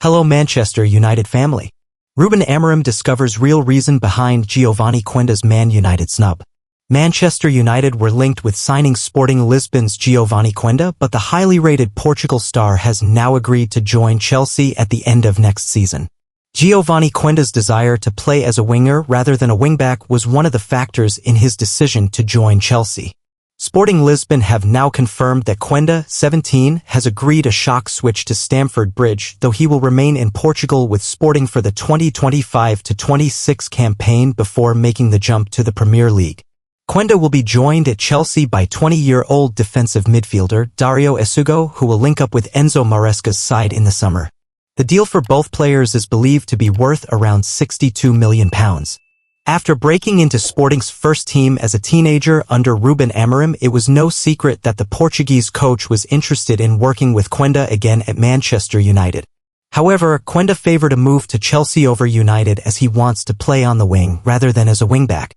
Hello Manchester United family. Ruben Amorim discovers real reason behind Giovani Quenda's Man United snub. Manchester United were linked with signing Sporting Lisbon's Giovani Quenda, but the highly rated Portugal star has now agreed to join Chelsea at the end of next season. Giovani Quenda's desire to play as a winger rather than a wingback was one of the factors in his decision to join Chelsea. Sporting Lisbon have now confirmed that Quenda, 17, has agreed a shock switch to Stamford Bridge, though he will remain in Portugal with Sporting for the 2025-26 campaign before making the jump to the Premier League. Quenda will be joined at Chelsea by 20-year-old defensive midfielder Dario Esugo, who will link up with Enzo Maresca's side in the summer. The deal for both players is believed to be worth around £62 million. After breaking into Sporting's first team as a teenager under Ruben Amorim, it was no secret that the Portuguese coach was interested in working with Quenda again at Manchester United. However, Quenda favored a move to Chelsea over United as he wants to play on the wing rather than as a wingback.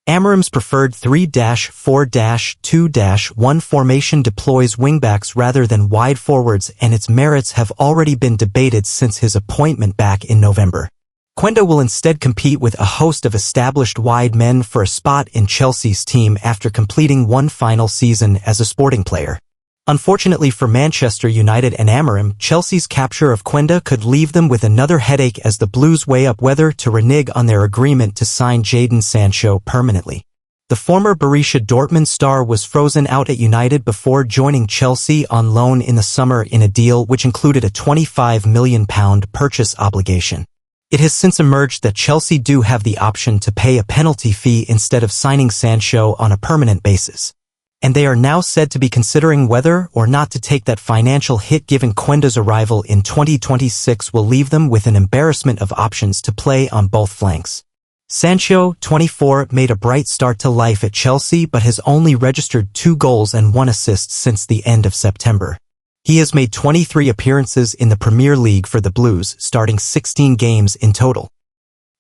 Amorim's preferred 3-4-2-1 formation deploys wingbacks rather than wide forwards, and its merits have already been debated since his appointment back in November. Quenda will instead compete with a host of established wide men for a spot in Chelsea's team after completing one final season as a Sporting player. Unfortunately for Manchester United and Amorim, Chelsea's capture of Quenda could leave them with another headache as the Blues weigh up whether to renege on their agreement to sign Jadon Sancho permanently. The former Borussia Dortmund star was frozen out at United before joining Chelsea on loan in the summer in a deal which included a £25 million purchase obligation. It has since emerged that Chelsea do have the option to pay a penalty fee instead of signing Sancho on a permanent basis. And they are now said to be considering whether or not to take that financial hit, given Quenda's arrival in 2026 will leave them with an embarrassment of options to play on both flanks. Sancho, 24, made a bright start to life at Chelsea but has only registered 2 goals and 1 assist since the end of September. He has made 23 appearances in the Premier League for the Blues, starting 16 games in total.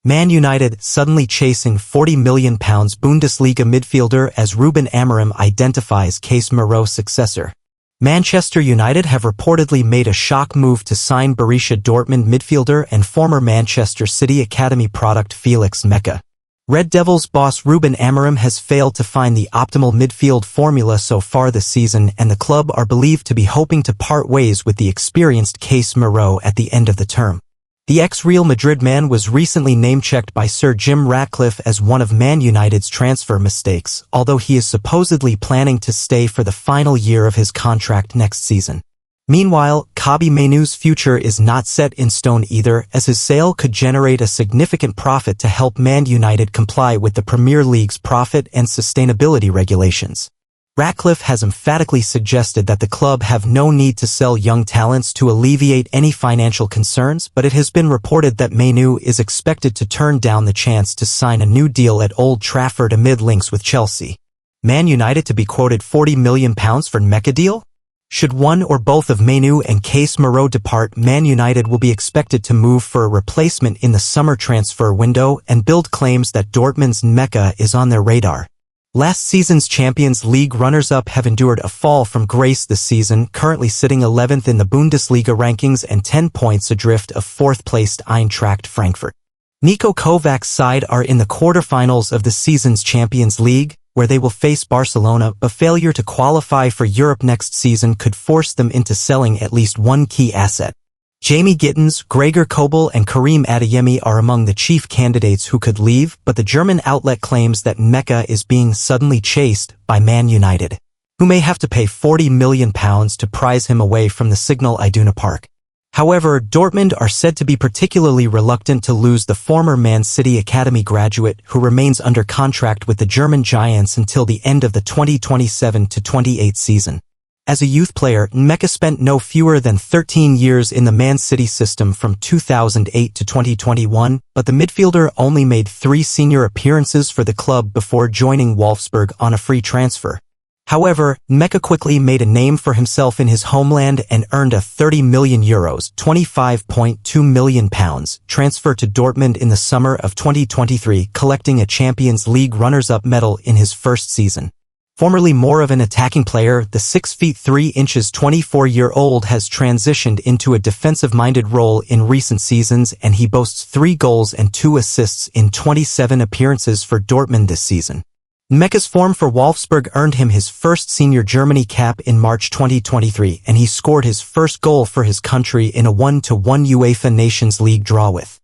Man United suddenly chasing £40 million Bundesliga midfielder as Ruben Amorim identifies Casemiro successor. Manchester United have reportedly made a shock move to sign Borussia Dortmund midfielder and former Manchester City Academy product Felix Nmecha. Red Devils boss Ruben Amorim has failed to find the optimal midfield formula so far this season, and the club are believed to be hoping to part ways with the experienced Casemiro at the end of the term. The ex-Real Madrid man was recently name-checked by Sir Jim Ratcliffe as one of Man United's transfer mistakes, although he is supposedly planning to stay for the final year of his contract next season. Meanwhile, Kobbie Mainoo's future is not set in stone either, as his sale could generate a significant profit to help Man United comply with the Premier League's profit and sustainability regulations. Ratcliffe has emphatically suggested that the club have no need to sell young talents to alleviate any financial concerns, but it has been reported that Mainoo is expected to turn down the chance to sign a new deal at Old Trafford amid links with Chelsea. Man United to be quoted £40 million for Nmecha deal? Should one or both of Mainoo and Casemiro depart, Man United will be expected to move for a replacement in the summer transfer window and build claims that Dortmund's Nmecha is on their radar. Last season's Champions League runners-up have endured a fall from grace this season, currently sitting 11th in the Bundesliga rankings and 10 points adrift of 4th-placed Eintracht Frankfurt. Niko Kovac's side are in the quarterfinals of the season's Champions League, where they will face Barcelona, but failure to qualify for Europe next season could force them into selling at least one key asset. Jamie Gittens, Gregor Kobel and Karim Adeyemi are among the chief candidates who could leave, but the German outlet claims that Nmecha is being suddenly chased by Man United, who may have to pay £40 million to prize him away from the Signal Iduna Park. However, Dortmund are said to be particularly reluctant to lose the former Man City Academy graduate, who remains under contract with the German Giants until the end of the 2027-28 season. As a youth player, Nmecha spent no fewer than 13 years in the Man City system from 2008 to 2021, but the midfielder only made 3 senior appearances for the club before joining Wolfsburg on a free transfer. However, Nmecha quickly made a name for himself in his homeland and earned a €30 million (£25.2 million) transfer to Dortmund in the summer of 2023, collecting a Champions League runners-up medal in his first season. Formerly more of an attacking player, the 6 feet 3 inches 24-year-old has transitioned into a defensive-minded role in recent seasons, and he boasts 3 goals and 2 assists in 27 appearances for Dortmund this season. Nmecha's form for Wolfsburg earned him his first senior Germany cap in March 2023, and he scored his first goal for his country in a 1-1 UEFA Nations League draw with.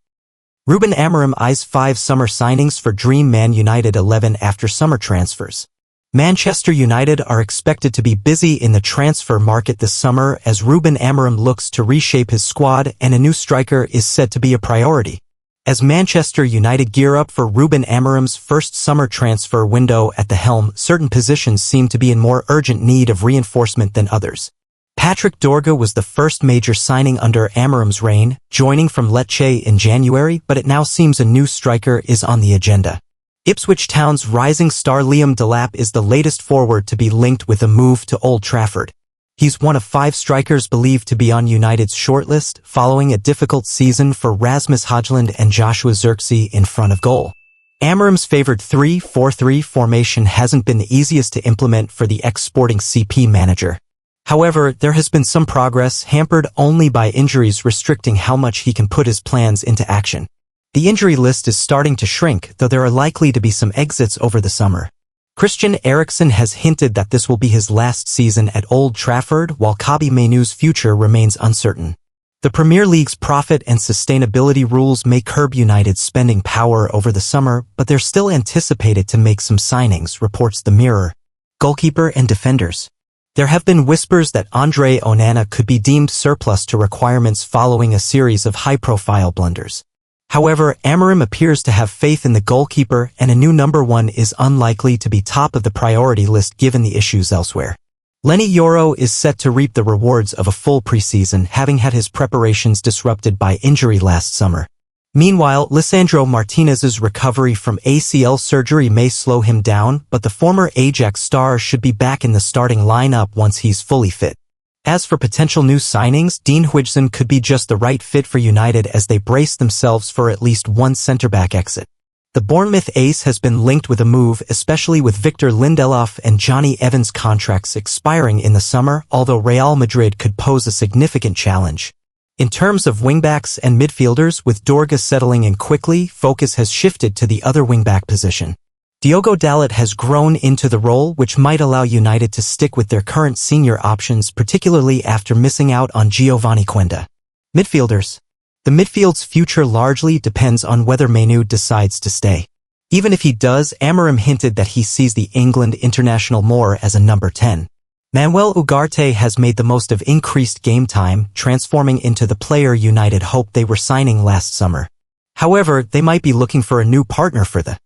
Ruben Amorim eyes 5 summer signings for Dream Man United 11 after summer transfers. Manchester United are expected to be busy in the transfer market this summer as Ruben Amorim looks to reshape his squad, and a new striker is said to be a priority. As Manchester United gear up for Ruben Amorim's first summer transfer window at the helm, certain positions seem to be in more urgent need of reinforcement than others. Patrick Dorga was the first major signing under Amorim's reign, joining from Lecce in January, but it now seems a new striker is on the agenda. Ipswich Town's rising star Liam Delap is the latest forward to be linked with a move to Old Trafford. He's one of 5 strikers believed to be on United's shortlist, following a difficult season for Rasmus Højlund and Joshua Zirkzee in front of goal. Amorim's favored 3-4-3 formation hasn't been the easiest to implement for the ex-Sporting CP manager. However, there has been some progress, hampered only by injuries restricting how much he can put his plans into action. The injury list is starting to shrink, though there are likely to be some exits over the summer. Christian Eriksen has hinted that this will be his last season at Old Trafford, while Kobbie Mainoo's future remains uncertain. The Premier League's profit and sustainability rules may curb United's spending power over the summer, but they're still anticipated to make some signings, reports the Mirror. Goalkeeper and defenders. There have been whispers that Andre Onana could be deemed surplus to requirements following a series of high-profile blunders. However, Amorim appears to have faith in the goalkeeper, and a new number 1 is unlikely to be top of the priority list given the issues elsewhere. Lenny Yoro is set to reap the rewards of a full preseason, having had his preparations disrupted by injury last summer. Meanwhile, Lisandro Martinez's recovery from ACL surgery may slow him down, but the former Ajax star should be back in the starting lineup once he's fully fit. As for potential new signings, Dean Huijsen could be just the right fit for United as they brace themselves for at least one centre-back exit. The Bournemouth ace has been linked with a move, especially with Victor Lindelof and Johnny Evans' contracts expiring in the summer, although Real Madrid could pose a significant challenge. In terms of wingbacks and midfielders, with Dorga settling in quickly, focus has shifted to the other wingback position. Diogo Dalot has grown into the role, which might allow United to stick with their current senior options, particularly after missing out on Giovani Quenda. Midfielders. The midfield's future largely depends on whether Mainoo decides to stay. Even if he does, Amorim hinted that he sees the England international more as a number 10. Manuel Ugarte has made the most of increased game time, transforming into the player United hoped they were signing last summer. However, they might be looking for a new partner for the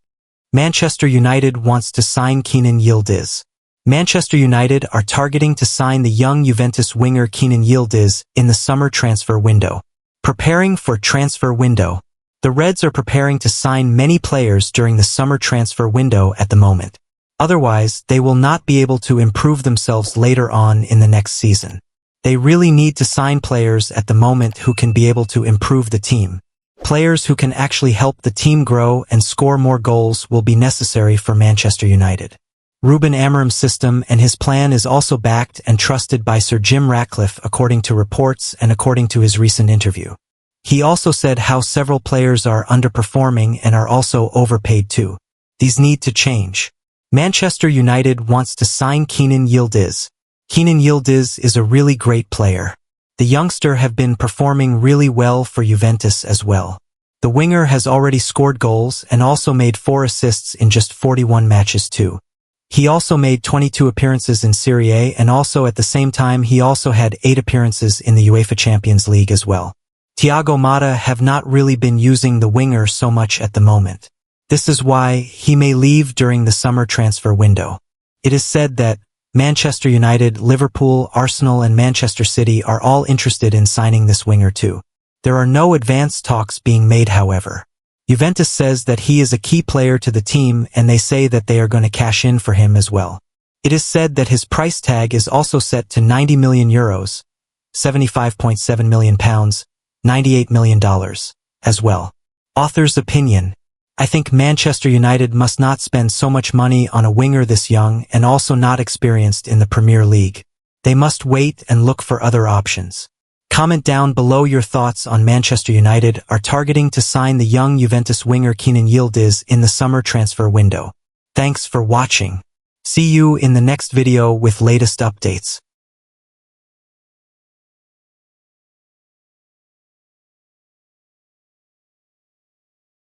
Manchester United wants to sign Kenan Yildiz. Manchester United are targeting to sign the young Juventus winger Kenan Yildiz in the summer transfer window. Preparing for transfer window. The Reds are preparing to sign many players during the summer transfer window at the moment. Otherwise, they will not be able to improve themselves later on in the next season. They really need to sign players at the moment who can be able to improve the team. Players who can actually help the team grow and score more goals will be necessary for Manchester United. Ruben Amorim's system and his plan is also backed and trusted by Sir Jim Ratcliffe, according to reports and according to his recent interview. He also said how several players are underperforming and are also overpaid too. These need to change. Manchester United wants to sign Kenan Yildiz. Kenan Yildiz is a really great player. The youngster have been performing really well for Juventus as well. The winger has already scored goals and also made 4 assists in just 41 matches too. He also made 22 appearances in Serie A, and also at the same time he also had 8 appearances in the UEFA Champions League as well. Thiago Motta have not really been using the winger so much at the moment. This is why he may leave during the summer transfer window. It is said that Manchester United, Liverpool, Arsenal and Manchester City are all interested in signing this winger too. There are no advanced talks being made, however. Juventus says that he is a key player to the team, and they say that they are going to cash in for him as well. It is said that his price tag is also set to €90 million, £75.7 million, $98 million, as well. Author's opinion. I think Manchester United must not spend so much money on a winger this young and also not experienced in the Premier League. They must wait and look for other options. Comment down below your thoughts on Manchester United are targeting to sign the young Juventus winger Kenan Yildiz in the summer transfer window. Thanks for watching. See you in the next video with latest updates.